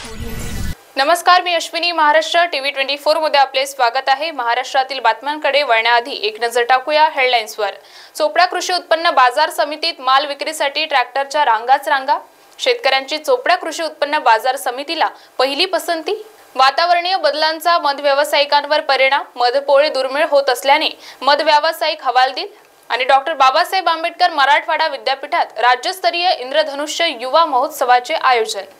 नमस्कार, मी अश्विनी. महाराष्ट्र टीव्ही 24 मध्ये आपले स्वागत आहे. महाराष्ट्रातील बातम्यांकडे वळण्याआधी एक नजर टाकूया हेडलाईन्सवर. चोपडा कृषी उत्पन्न बाजार समितीत माल विक्रीसाठी ट्रॅक्टरच्या रांगाच रांगा. शेतकऱ्यांची चोपडा कृषी उत्पन्न बाजार समितीला पहिली पसंती. वातावरणीय बदलांचा मध व्यावसायिकांवर परिणाम. मधपोळे दुर्मिळ होत असल्याने मध व्यावसायिक हवालदिल. आणि डॉक्टर बाबासाहेब आंबेडकर मराठवाडा विद्यापीठात राज्यस्तरीय इंद्रधनुष्य युवा महोत्सवाचे आयोजन.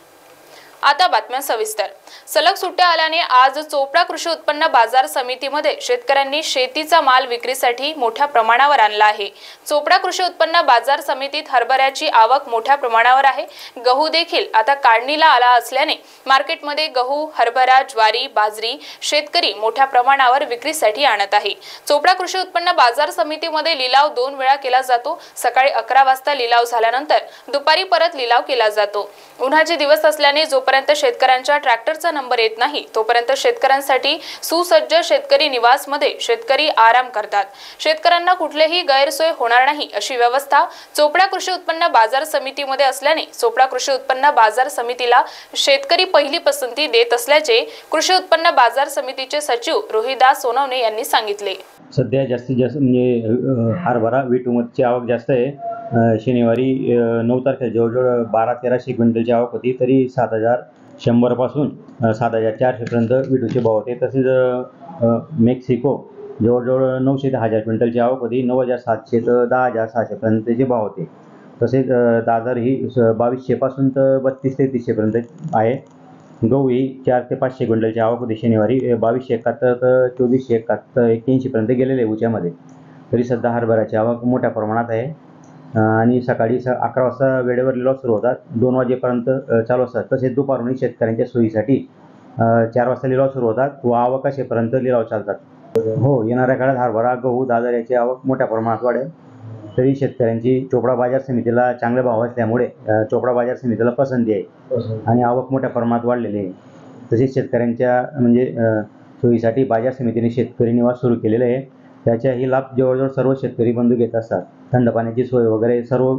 आता बातम्या सविस्तर. सलग सुट्ट्या आल्याने आज चोपडा कृषी उत्पन्न बाजार समितीमध्ये शेतकऱ्यांनी शेतीचा माल विक्रीसाठी मोठ्या प्रमाणावर आणला आहे. चोपडा कृषी उत्पन्न बाजार समितीत हरभऱ्याची आवक मोठ्या प्रमाणावर आहे. गहू देखील आता काढणीला आला असल्याने मार्केटमध्ये गहू, हरभरा, ज्वारी, बाजरी शेतकरी मोठ्या प्रमाणावर विक्रीसाठी आणत आहे. चोपडा कृषी उत्पन्न बाजार समितीमध्ये लिलाव 2 वेळा केला जातो. सकाळी 11 वाजता लिलाव झाल्यानंतर दुपारी परत लिलाव केला जातो. उन्हाचे दिवस असल्याने जोपर्यंत शेतकऱ्यांच्या ट्रॅक्टरचा नंबर येत नाही तोपर्यंत शेतकऱ्यांसाठी सुसज्ज शेतकरी निवासमध्ये शेतकरी आराम करतात. शेतकऱ्यांना कुठलीही गैरसोय होणार नाही अशी व्यवस्था चोपडा कृषी उत्पन्न बाजार समितीमध्ये असल्याने चोपडा कृषी उत्पन्न बाजार समितीला शेतकरी पहिली पसंती देत असल्याचे कृषी उत्पन्न बाजार समितीचे सचिव रोहिदास सोनवणे यांनी सांगितले. सध्या जास्तीत जास्त म्हणजे हरभरा वीटूमधची आवक जास्त आहे. शनिवारी 9 तारखेला जवळजवळ 1200-1300 क्विंटलची आवक होती. तरी 7100 पासून 7400 पर्यंत विटूचे भाव होते. तसेच मेक्सिको जवळजवळ 900 ते 1000 क्विंटलची आवक होती. 9700 ते 10600 पर्यंतचे भाव होते. तसेच दादर ही 2200 पासून तर 3200 ते 3300 पर्यंत आहे. गहू ही 400 ते 500 क्विंटलची आवक होती. शनिवारी 2271 तर 2471 81 पर्यंत गेलेले उच्यामध्ये. तरी सध्या हरभऱ्याची आवक मोठ्या प्रमाणात आहे. आणि सकाळी 11 वाजता वेळेवर लिलाव सुरू होतात. 2 वाजेपर्यंत चालू असतात. तसेच दुपारून शेतकऱ्यांच्या सोयीसाठी 4 वाजता लिलाव सुरू होतात व अवकाशेपर्यंत लिलाव चालतात. हो, येणाऱ्या काळात हरभरा, गहू, दादर याची आवक मोठ्या प्रमाणात वाढेल. तरी शेतकऱ्यांची चोपडा बाजार समितीला चांगले भाव असल्यामुळे चोपडा बाजार समितीला पसंती आहे आणि आवक मोठ्या प्रमाणात वाढलेली आहे. तसेच शेतकऱ्यांच्या म्हणजे सोयीसाठी बाजार समितीने शेतकरी निवास सुरू केलेले आहे. त्याचाही लाभ जवळजवळ सर्व शेतकरी बंधू घेत असतात. थंड पाण्याची सोय वगैरे सर्व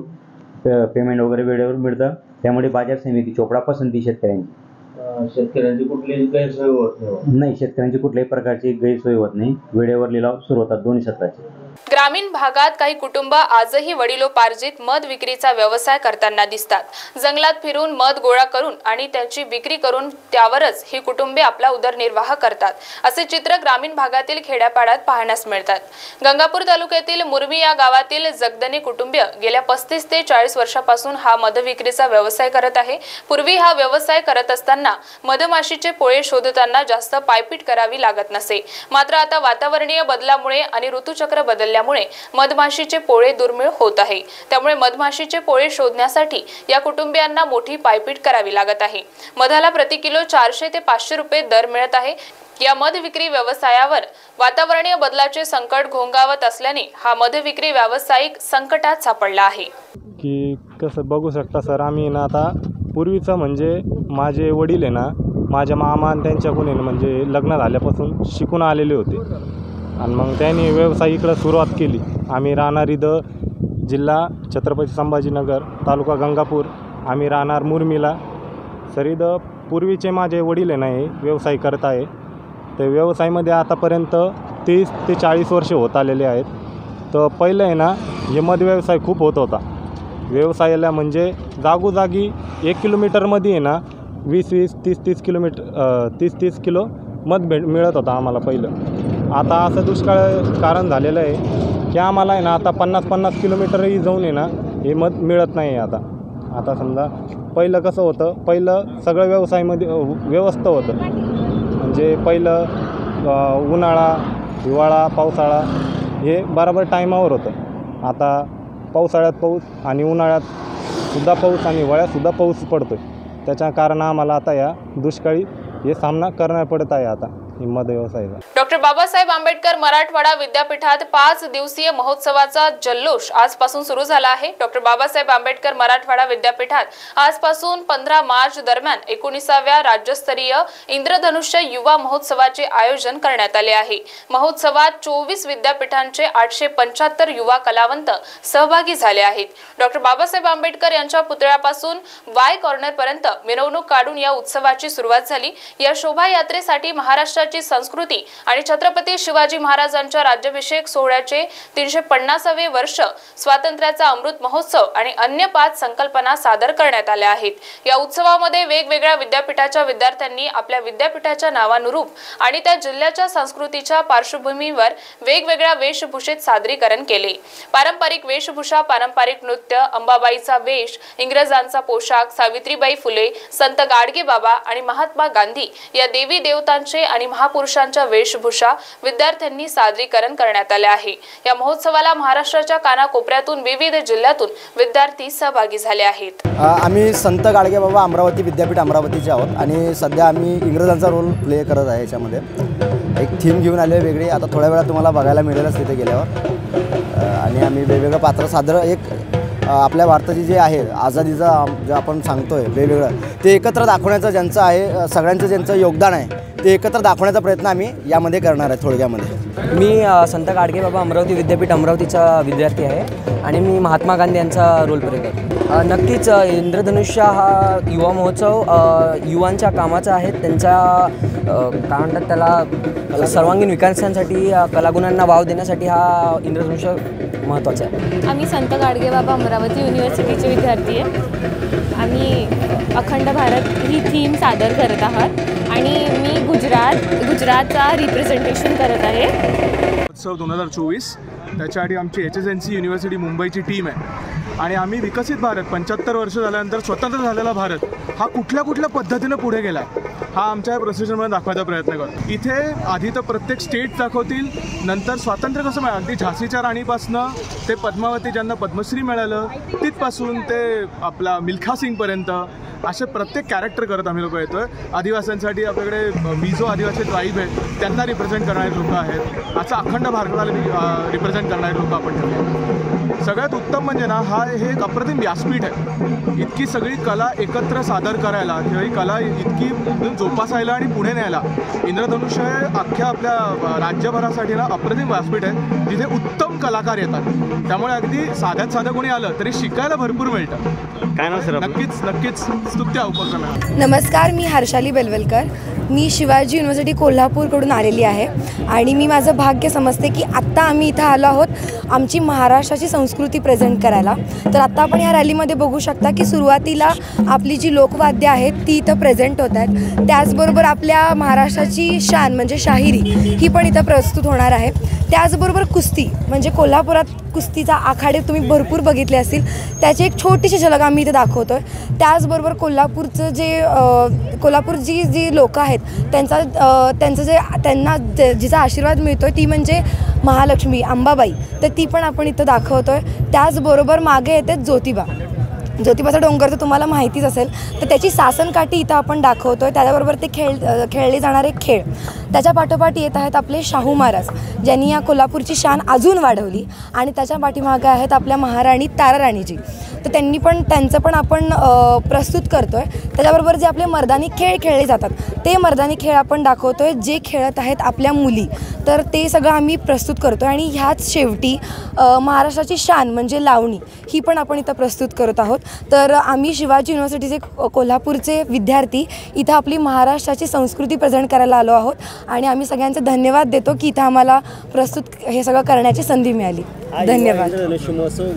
पेमेंट वगैरे वेळेवर मिळतं. त्यामुळे बाजार समिती चोपडा पसंती शेतकऱ्यांची. शेतकऱ्यांची कुठलीही गैरसोय होत नाही. शेतकऱ्यांची कुठल्याही प्रकारची गैरसोय होत नाही. वेळेवर लिलाव सुरू होतात दोन्ही सत्राचे. ग्रामीण भागात काही कुटुंब आजही वडिलोपार्जित मध विक्रीचा व्यवसाय करताना दिसतात. जंगलात फिरून मध गोळा करून आणि त्याची विक्री करून त्यावरच ही कुटुंबे आपला उदरनिर्वाह करतात. असे चित्र ग्रामीण भागातील खेड्यापाड्यात पाहण्यास मिळतात. गंगापूर तालुक्यातील मुरमी या गावातील जगदने कुटुंबीय गेल्या 35 ते 40 वर्षापासून हा मध विक्रीचा व्यवसाय करत आहे. पूर्वी हा व्यवसाय करत असताना मधमाशीचे पोळे शोधताना जास्त पायपीट करावी लागत नसे. मात्र आता वातावरणीय बदलामुळे आणि ऋतुचक्र बदलल्यामुळे मधमाशीचे पोळे दुर्मिळ होत आहे. त्यामुळे मधमाशीचे पोळे शोधण्यासाठी या कुटुंबियांना मोठी पायपीट करावी लागत आहे. मधाला प्रति किलो 400 ते 500 रुपये दर मिळत आहे. या मध विक्री व्यवसायावर वातावरणीय बदलाचे संकट घोंगावत असल्याने हा मध विक्री व्यावसायिक संकटात सापडला आहे. की कसं बघू शकता सर, आम्ही ना आता पूर्वीचं म्हणजे माझे वडील आहे ना, माझ्या मामा आणि त्यांच्याकडून म्हणजे लग्न झाल्यापासून शिकून आलेले होते आणि मग त्यांनी व्यवसाय इकडं सुरुवात केली. आम्ही राहणार इथं जिल्हा छत्रपती संभाजीनगर, तालुका गंगापूर. आम्ही राहणार मुरमीला. सर इथं पूर्वीचे माझे वडील आहे ना हे व्यवसाय करत आहे. ते व्यवसायामध्ये आतापर्यंत 30 ते 40 वर्ष होत आलेले आहेत. तर पहिलं आहे ना हे मध व्यवसाय खूप होत होता. व्यवसायाला म्हणजे जागोजागी 1 किलोमीटरमध्ये आहे ना 20-20, 30-30 किलोमीटर 30-30 किलो मध मिळत होता आम्हाला पहिलं. आता असं दुष्काळ कारण झालेलं आहे की आम्हाला आहे ना आता 50-50 किलोमीटरही जाऊन आहे ना हे मध मिळत नाही आहे आता समजा पहिलं कसं होतं, पहिलं सगळं व्यवसायामध्ये व्यवस्था होतं. म्हणजे पहिलं उन्हाळा, हिवाळा, पावसाळा हे बरोबर टायमावर होतं. आता पावसाळ्यात पाऊस आणि उन्हाळ्यात पाऊस आणि हिवाळ्यातसुद्धा पाऊस पडतो आहे. त्याच्या कारण आम्हाला आता या दुष्काळी हे सामना करणार पडत आहे. आता मद व्यवसायाचा. डॉक्टर बाबासाहेब आंबेडकर मराठवाडा विद्यापीठात 5 दिवसीय महोत्सवाचा जल्लोष आजपासून सुरू झाला आहे. डॉक्टर बाबासाहेब आंबेडकर मराठवाडा विद्यापीठात आजपासून 15 मार्च दरम्यान 19व्या राज्यस्तरीय इंद्रधनुष्य युवा महोत्सवाचे आयोजन करण्यात आले आहे. महोत्सवात 24 विद्यापीठांचे 875 युवा कलावंत सहभागी झाले आहेत. डॉक्टर बाबासाहेब आंबेडकर यांच्या पुतळ्यापासून वाय कॉर्नर पर्यंत मिरवणूक काढून या उत्सवाची सुरुवात झाली. या शोभायात्रेसाठी महाराष्ट्राची संस्कृती आणि छत्रपती शिवाजी महाराजांच्या राज्याभिषेक सोहळ्याचे 350वे वर्ष, स्वातंत्र्याचा अमृत महोत्सव आणि अन्य 5 संकल्पना सादर करण्यात आल्या आहेत. या उत्सवामध्ये वेगवेगळ्या विद्यापीठाच्या विद्यार्थ्यांनी आपल्या विद्यापीठाच्या नावानुरूप आणि त्या जिल्ह्याच्या संस्कृतीच्या पार्श्वभूमीवर वेगवेगळ्या वेशभूषेत सादरीकरण केले. पारंपरिक वेशभूषा, पारंपरिक नृत्य, अंबाबाईचा वेश, इंग्रजांचा पोशाख, सावित्रीबाई फुले, संत गाडगे बाबा आणि महात्मा गांधी या देवी देवतांचे आणि महापुरुषांच्या वेशभूषा विद्यार्थ्यांनी सादरीकरण करण्यात आले आहे. या महोत्सवाला महाराष्ट्राच्या कानाकोपऱ्यातून विविध जिल्ह्यातून विद्यार्थी सहभागी झाले आहेत. आम्ही संत गाडगे बाबा अमरावती विद्यापीठ अमरावतीचे आहोत आणि सध्या आम्ही इंग्रजांचा रोल प्ले करत आहे. याच्यामध्ये एक थीम घेऊन आले वेगळी, आता थोड्या वेळात तुम्हाला बघायला मिळेलच तिथे गेल्यावर. आणि आम्ही वेगवेगळं पात्र सादर एक आपल्या भारताची जे आहे आझादीचा जे आपण सांगतोय वेगवेगळं ते एकत्र दाखवण्याचं ज्यांचं आहे, सगळ्यांचं ज्यांचं योगदान आहे ते एकत्र दाखवण्याचा प्रयत्न आम्ही यामध्ये करणार आहे. थोडक्यामध्ये मी संत गाडगे बाबा अमरावती विद्यापीठ अमरावतीचा विद्यार्थी आहे आणि मी महात्मा गांधी यांचा रोल प्ले करतो. नक्कीच इंद्रधनुष्य हा युवा महोत्सव युवांच्या कामाचा आहे. त्यांच्या काय म्हणतात त्याला सर्वांगीण विकासांसाठी, कलागुणांना वाव देण्यासाठी हा इंद्रधनुष्य महत्त्वाचा आहे. आम्ही संत गाडगे बाबा अमरावती युनिव्हर्सिटीचे विद्यार्थी आहे. आम्ही अखंड भारत ही थीम सादर करत आहात आणि मी गुजरातचा रिप्रेझेंटेशन करत आहे. उत्सव 2024 त्याच्याआधी आमची HSNC युनिव्हर्सिटी मुंबईची टीम आहे आणि आम्ही विकसित भारत 75 वर्ष झाल्यानंतर स्वतंत्र झालेला भारत हा कुठल्या पद्धतीनं पुढे गेला हा आमच्या या प्रोसेशनमध्ये दाखवायचा प्रयत्न करतो. इथे आधी तर प्रत्येक स्टेट दाखवतील, नंतर स्वातंत्र्य कसं मिळालं अगदी झाशीच्या राणीपासनं ते पद्मावती ज्यांना पद्मश्री मिळालं तिथपासून ते आपला मिल्खा सिंगपर्यंत असे प्रत्येक कॅरेक्टर करत आम्ही लोक येतोय. आदिवासींसाठी आपल्याकडे मिझो आदिवासी ट्राईब आहे, त्यांना रिप्रेझेंट करणारे लोक आहेत. असा अखंड भारताला रिप्रेझेंट करणारे लोक आपण ठेवले. सगळ्यात उत्तम म्हणजे ना हे एक अप्रतिम व्यासपीठ आहे. इतकी सगळी कला एकत्र सादर करायला किंवा ही कला इतकी जोपासायला आणि पुढे न्यायला इंद्रधनुष्य हे अख्ख्या आपल्या राज्यभरासाठी ना अप्रतिम व्यासपीठ आहे जिथे उत्तम कलाकार येतात. त्यामुळे अगदी साध्यात साधं कोणी आलं तरी शिकायला भरपूर मिळतं. काय ना सर, नक्कीच स्तुत्य उपक्रम आहे. नमस्कार, मी हर्षाली बेलवलकर. मी शिवाजी युनिव्हर्सिटी कोल्हापूरकडून आलेली आहे आणि मी माझं भाग्य समजते की आत्ता आम्ही इथं आलो आहोत आमची महाराष्ट्राची संस्कृती प्रेझेंट करायला. तर आत्ता आपण ह्या रॅलीमध्ये बघू शकता की सुरुवातीला आपली जी लोकवाद्य आहेत ती इथं प्रेझेंट होत आहेत. त्याचबरोबर आपल्या महाराष्ट्राची शान म्हणजे शाहिरी ही पण इथं प्रस्तुत होणार आहे. त्याचबरोबर कुस्ती म्हणजे कोल्हापुरात कुस्तीचा आखाडे तुम्ही भरपूर बघितले असतील, त्याची एक छोटीशी झलक आम्ही इथे दाखवतो आहे. त्याचबरोबर कोल्हापूरची जी लोकं आहेत त्यांना जिचा आशीर्वाद मिळतो आहे ती म्हणजे महालक्ष्मी अंबाबाई, तर ती पण आपण इथं दाखवतो आहे. त्याचबरोबर मागे येते ज्योतिबाचा डोंगर तर तुम्हाला माहितीच असेल, तर त्याची सासनकाठी इथं आपण दाखवतो आहे. त्याच्याबरोबर ते खेळले जाणारे खेळ. त्याच्या पाठोपाठ येत आहेत आपले शाहू महाराज ज्यांनी या कोल्हापूरची शान अजून वाढवली आणि त्याच्या पाठीमागे आहेत आपल्या महाराणी ताराराणीजी, तर त्यांचं पण आपण प्रस्तुत करतो आहे. त्याच्याबरोबर जे आपले मर्दानी खेळ खेळले जातात ते मर्दानी खेळ आपण दाखवतो आहे, जे खेळत आहेत आपल्या मुली, तर ते सगळं आम्ही प्रस्तुत करतो आहे. आणि ह्याच शेवटी महाराष्ट्राची शान म्हणजे लावणी ही पण आपण इथं प्रस्तुत करत आहोत. तर आम्ही शिवाजी युनिव्हर्सिटीचे कोल्हापूरचे विद्यार्थी इथं आपली महाराष्ट्राची संस्कृती प्रेझेंट करायला आलो आहोत आणि आम्ही सगळ्यांचे धन्यवाद देतो की इथं आम्हाला प्रस्तुत हे सगळं करण्याची संधी मिळाली. धन्यवाद.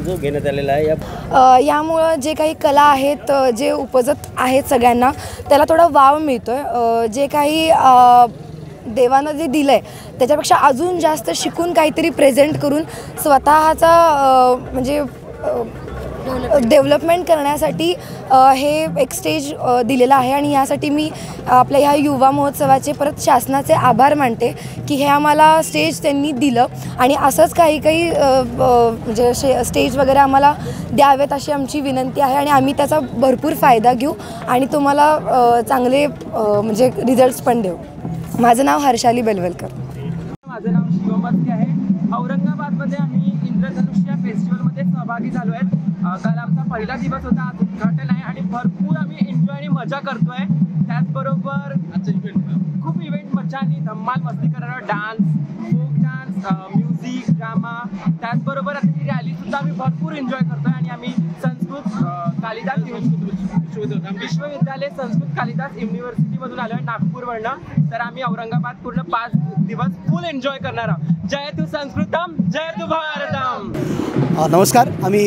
जो घेण्यात आलेला आहे यामुळं जे काही कला आहेत जे उपजत आहेत सगळ्यांना त्याला थोडा वाव मिळतो आहे. जे काही देवानं जे दिलं आहे त्याच्यापेक्षा अजून जास्त शिकून काहीतरी प्रेझेंट करून स्वतःचा म्हणजे डेव्हलपमेंट करण्यासाठी हे एक स्टेज दिलेलं आहे. आणि यासाठी मी आपल्या ह्या युवा महोत्सवाचे परत शासनाचे आभार मानते की हे आम्हाला स्टेज त्यांनी दिलं आणि असंच काही म्हणजे स्टेज वगैरे आम्हाला द्यावेत अशी आमची विनंती आहे. आणि आम्ही त्याचा भरपूर फायदा घेऊ आणि तुम्हाला चांगले म्हणजे रिझल्ट्स पण देऊ. माझं नाव हर्षाली बेलवलकर. माझं नाव शिवम बस्के आहे. औरंगाबादमध्ये आम्ही इंद्रधनुष्य फेस्टिवलमध्ये सहभागी झालो आहेत. काल आमचा पहिला दिवस होता, आज उद्घाटन आहे आणि भरपूर आम्ही एन्जॉय आणि मजा करतोय. त्याचबरोबर खूप इव्हेंट मजा आणि धम्माल मस्ती करणार, dance, folk dance, music, drama. त्याचबरोबर आता ही रॅली सुद्धा आम्ही भरपूर एन्जॉय करतोय आणि आम्ही संस्कृत कालिदास विश्वविद्यालय संस्कृत कालिदास युनिव्हर्सिटीमधून आलो आहे नागपूरवरनं. तर आम्ही औरंगाबाद पूर्ण 5 दिवस फुल एन्जॉय करणार आहोत. जय तू संस्कृतम, जय तू भारतम. नमस्कार, आम्ही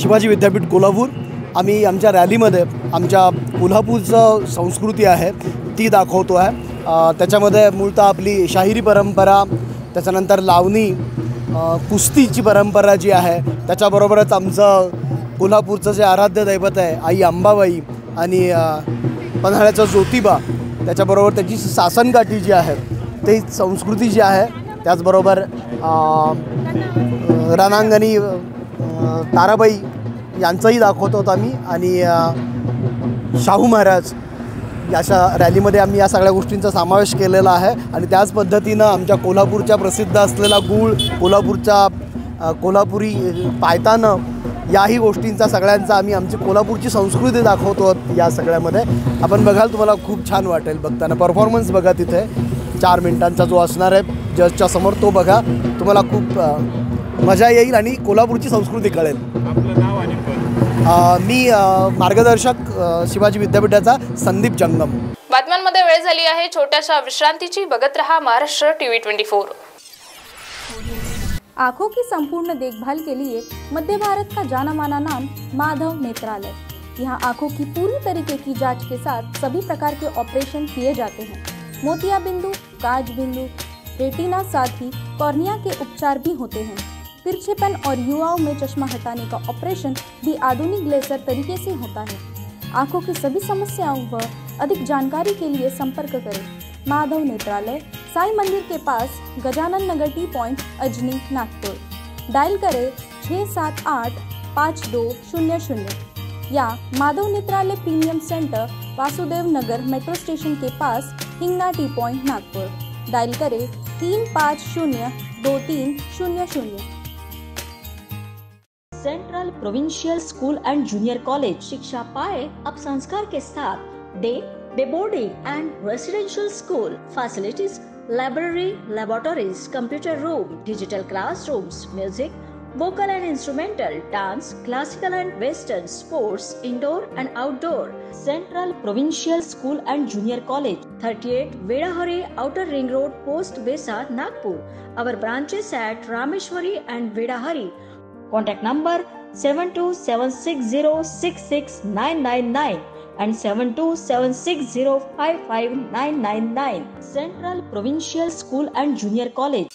शिवाजी विद्यापीठ कोल्हापूर. आम्ही आमच्या रॅलीमध्ये आमच्या कोल्हापूरचं संस्कृती आहे ती दाखवतो आहे. त्याच्यामध्ये मूळतः आपली शाहिरी परंपरा, त्याच्यानंतर लावणी, कुस्तीची परंपरा जी आहे, त्याच्याबरोबरच आमचं कोल्हापूरचं जे आराध्य दैवत आहे आई अंबाबाई आणि पन्हाळ्याचा ज्योतिबा, त्याच्याबरोबर त्याची सासनकाठी जी आहे ती संस्कृती जी आहे. त्याचबरोबर रणांगणी ताराबाई यांचंही दाखवतो आम्ही आणि शाहू महाराज याच्या रॅलीमध्ये आम्ही या सगळ्या गोष्टींचा समावेश केलेला आहे. आणि त्याच पद्धतीनं आमच्या कोल्हापूरच्या प्रसिद्ध असलेला गूळ, कोल्हापुरी पायतानं, याही गोष्टींचा सगळ्यांचा आम्ही आमची कोल्हापूरची संस्कृती दाखवतो या सगळ्यामध्ये. आपण बघाल, तुम्हाला खूप छान वाटेल बघताना. परफॉर्मन्स बघा तिथे 4 मिनिटांचा जो असणार आहे जजच्या समोर, तो बघा, तुम्हाला खूप मजा येईल आणि कोल्हापूरची संस्कृती कळेल. मी मार्गदर्शक शिवाजी विद्यापीठाचा संदीप जंगम. बातम्यांमध्ये वेळ झाली आहे छोट्याशा विश्रांतीची. बघत रहा महाराष्ट्र टीव्ही 24. आंखों की संपूर्ण देखभाल के लिए मध्य भारत का जाना माना नाम माधव नेत्रालय. यहाँ आंखों की पूरी तरीके की जांच के साथ सभी प्रकार के ऑपरेशन किए जाते हैं. मोतिया बिंदु, काज बिंदु, रेटिना, साथ ही कॉर्निया के उपचार भी होते हैं. तिरछेपन और युवाओं में चश्मा हटाने का ऑपरेशन भी आधुनिक लेजर तरीके से होता है. आंखों की सभी समस्याओं व अधिक जानकारी के लिए संपर्क करें माधव नेत्रालय, साई मंदिर के पास, Gajanan Nagar T point, Ajni, Nagpur. Dial करें 678-5200 या Madhav Netralaya premium centre, Vasudev Nagar metro station के पास, Hingna T point, Nagpur. Dial करें 350-2300. Central provincial school and junior college. शिक्षा पाए अब संस्कार के साथ. Day boarding and residential school. Facilities, library, laboratories, computer room, digital classrooms, music, vocal and instrumental, dance, classical and western, sports, indoor and outdoor. Central Provincial School and Junior College, 38 Vedahari, Outer Ring Road, Post Besa, Nagpur. Our branches at Rameshwari and Vedahari. Contact number 7276066999 and 7276055999. Central Provincial School and Junior College.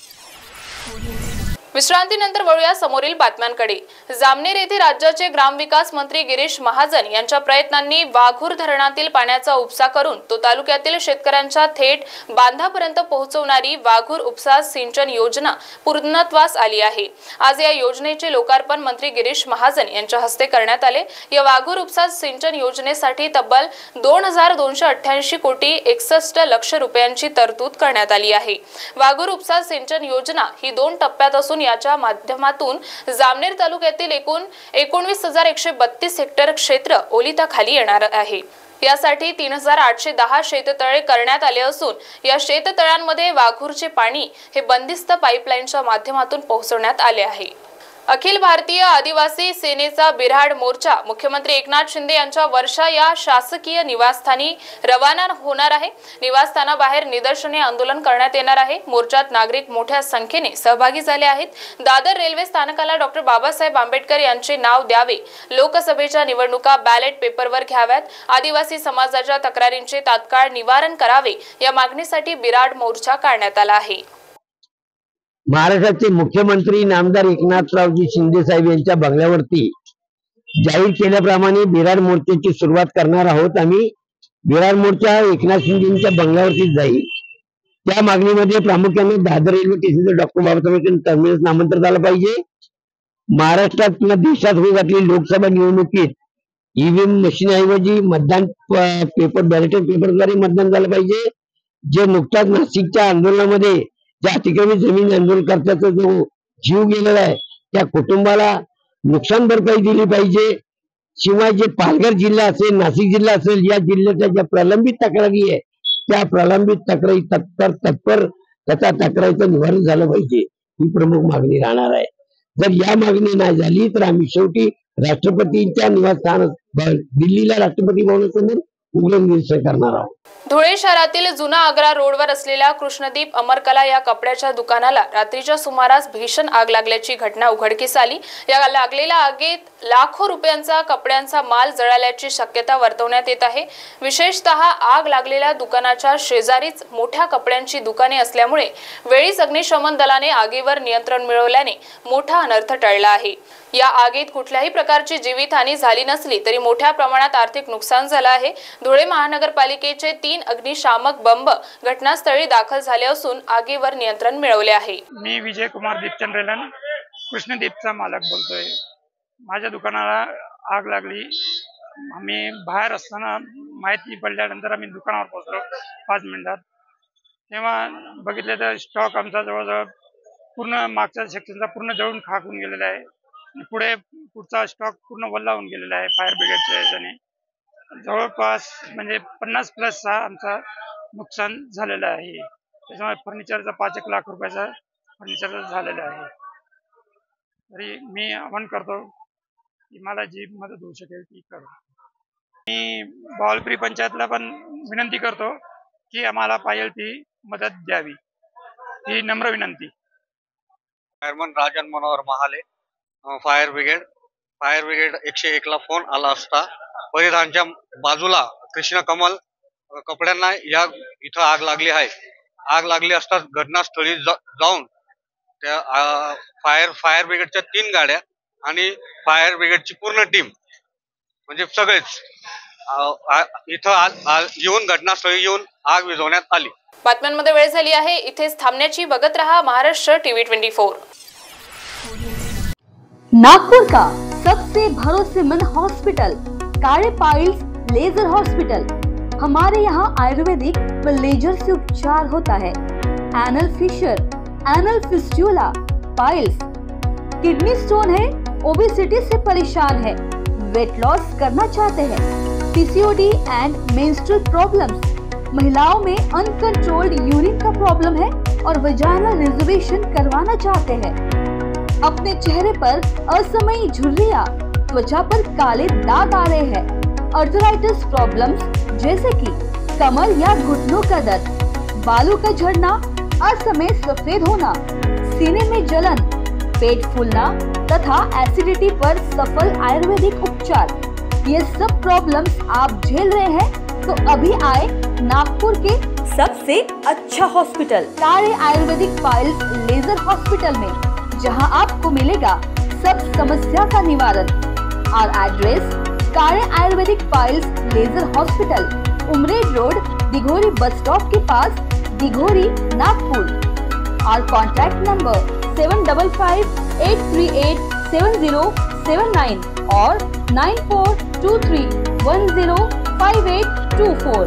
विश्रांतीनंतर वळूया समोरील बातम्यांकडे. जामनेर येथे राज्याचे ग्रामविकास मंत्री गिरीश महाजन यांच्या प्रयत्नांनी वाघूर धरणातील पाण्याचा उपसा करून तो तालुक्यातील शेतकऱ्यांच्या थेट बांधापर्यंत पोहोचवणारी वाघूर उपसा सिंचन योजना पूर्णत्वास आली आहे. आज या योजनेचे लोकार्पण मंत्री गिरीश महाजन यांच्या हस्ते करण्यात आले. या वाघूर उपसा सिंचन योजनेसाठी तब्बल 2288 कोटी 61 लक्ष रुपयांची तरतूद करण्यात आली आहे. वाघूर उपसा सिंचन योजना ही 2 टप्प्यात असून याच्या माध्यमातून जामनेर तालुक्यातील एकूण 19,132 हेक्टर क्षेत्र ओलिताखाली येणार आहे. यासाठी 3,810 शेततळे करण्यात आले असून या शेततळ्यांमध्ये वाघूरचे पाणी हे बंदिस्त पाईपलाईनच्या माध्यमातून पोहोचवण्यात आले आहे. अखिल भारतीय आदिवासी सेनेचा बिऱ्हाड मोर्चा मुख्यमंत्री एकनाथ शिंदे यांच्या वर्षा या शासकीय निवासस्थानी रवाना होणार आहे. निवासस्थानाबाहेर निदर्शने आंदोलन करण्यात येणार आहे. मोर्चात नागरिक मोठ्या संख्येने सहभागी झाले आहेत. दादर रेल्वे स्थानकाला डॉक्टर बाबासाहेब आंबेडकर यांचे नाव द्यावे, लोकसभेच्या निवडणुका बॅलेट पेपरवर घ्याव्यात, आदिवासी समाजाच्या तक्रारींचे तात्काळ निवारण करावे या मागणीसाठी बिऱ्हाड मोर्चा काढण्यात आला आहे. महाराष्ट्राचे मुख्यमंत्री नामदार एकनाथरावजी शिंदे साहेब यांच्या बंगल्यावरती जाहीर केल्याप्रमाणे बिऱ्हाड मोर्चाची सुरुवात करणार आहोत. आम्ही बिऱ्हाड मोर्चा एकनाथ शिंदेच्या बंगल्यावरती जाईल. त्या मागणीमध्ये प्रामुख्याने दादर रेल्वे स्टेशनचं डॉक्टर बाबासाहेब टर्मिनस नामांतर झालं पाहिजे. महाराष्ट्रात किंवा देशात होत घातलेली लोकसभा निवडणुकीत ईव्हीएम मशीनऐवजी मतदान पेपर बॅलेट पेपरद्वारे मतदान झालं पाहिजे. जे नुकताच नाशिकच्या आंदोलनामध्ये ज्या अतिक्रमित जमीन आंदोलनकर्त्याचा जो जीव गेलेला आहे त्या कुटुंबाला नुकसान भरपाई दिली पाहिजे. शिवाय जे पालघर जिल्हा असेल, नाशिक जिल्हा असेल, या जिल्ह्याच्या ज्या प्रलंबित तक्रारी आहे त्या प्रलंबित तक्रारी तत्पर त्याचा तक्रारीचं निवारण झालं पाहिजे, ही प्रमुख मागणी राहणार आहे. जर या मागणी नाही झाली तर आम्ही शेवटी राष्ट्रपतींच्या निवासस्थान दिल्लीला राष्ट्रपती भवनासमोर उग्र निरसन करणार आहोत. धुळे शहरातील जुना आग्रा रोडवर असलेल्या कृष्णदीप अमरकला या कपड्याच्या दुकानाला रात्रीच्या सुमारास भीषण आग लागल्याची घटना उघडकीस आली. या लागलेल्या आगीत लाखो रुपयांचा कपड्यांचा माल जळाल्याची शक्यता वर्तवण्यात येत आहे. विशेषतः आग लागलेल्या दुकानाच्या शेजारीच मोठ्या कपड्यांची दुकाने असल्यामुळे वेळीच अग्निशमन दलाने आगीवर नियंत्रण मिळवल्याने मोठा अनर्थ टळला आहे. या आगीत कुठल्याही प्रकारची जीवितहानी झाली नसली तरी मोठ्या प्रमाणात आर्थिक नुकसान झालं आहे. धुळे महानगरपालिकेचे 3 अग्निशामक बंब घटनास्थळी दाखल झाले असून आगीवर नियंत्रण मिळवले आहे. मी विजय कुमार दीपचंद रेलन कृष्णदीपचा मालक बोलतोय. माझ्या दुकानाला आग लागली. आम्ही बाहेर असताना माहिती पडल्यानंतर आम्ही दुकानावर पोहोचलो 5 मिनिटात. तेव्हा बघितलं तर स्टॉक आमचा जवळजवळ पूर्ण मागच्या सेक्शनचा पूर्ण जळून खाक होऊन गेलेला आहे. पुढचा स्टॉक पूर्ण वल्ला होऊन गेलेला आहे. फायर ब्रिगेडच्या याच्याने जवळपास म्हणजे 50+ आमचा नुकसान झालेलं आहे. त्याच्यामुळे फर्निचरचा 5-1 लाख रुपयाचा फर्निचर झालेला आहे. तरी मी आवाहन करतो की मला जी मदत होऊ शकेल ती करू. मी बावलपुरी पंचायतला पण विनंती करतो की आम्हाला पाहिजे ती मदत द्यावी, ही नम्र विनंती. Fireman Rajan Manohar Mahale, fire brigade 101 ला फोन आला असता परिधानच्या बाजूला कृष्ण कमल कपड्यांना या इथं आग लागली आहे. आग लागली असता घटनास्थळी जाऊन त्या फायर ब्रिगेडच्या 3 गाड्या आणि फायर ब्रिगेडची पूर्ण टीम म्हणजे सगळेच इथं येऊन घटनास्थळी येऊन आग विझवण्यात आली. बातम्यांमध्ये वेळ झाली आहे. इथेच थांबण्याची. बघत रहा महाराष्ट्र टीव्ही 24. नागपुर का सबसे भरोसेमंद hospital Kale piles laser hospital. हमारे यहाँ आयुर्वेदिक व लेजर से उपचार होता है. Anal fissure, anal fistula, piles, kidney stone है, ओबेसिटी से परेशान है, वेट लॉस करना चाहते हैं, पीसीओडी एंड मेंस्ट्रुअल प्रॉब्लम्स, महिलाओं में अनकंट्रोल्ड यूरिन का प्रॉब्लम है और वजाइनल रिजर्वेशन करवाना चाहते हैं, अपने चेहरे पर असमयी झुर्रियां, त्वचा पर काले दाग आ रहे हैं, आर्थराइटिस प्रॉब्लम्स जैसे कि कमर या घुटनों का दर्द, बालों का झड़ना, असमय सफेद होना, सीने में जलन, पेट फूलना तथा एसिडिटी पर सफल आयुर्वेदिक उपचार, ये सब प्रॉब्लम्स आप झेल रहे हैं तो अभी आए नागपुर के सबसे अच्छा hospital Kale ayurvedic piles laser hospital में, जहां आपको मिलेगा सब समस्या का निवारण. और address Kale ayurvedic piles laser hospital, Umred road, Dighori bus stop के पास, दिघोरी, नागपुर. और कॉन्टैक्ट नंबर 7558387079 और 9423105824.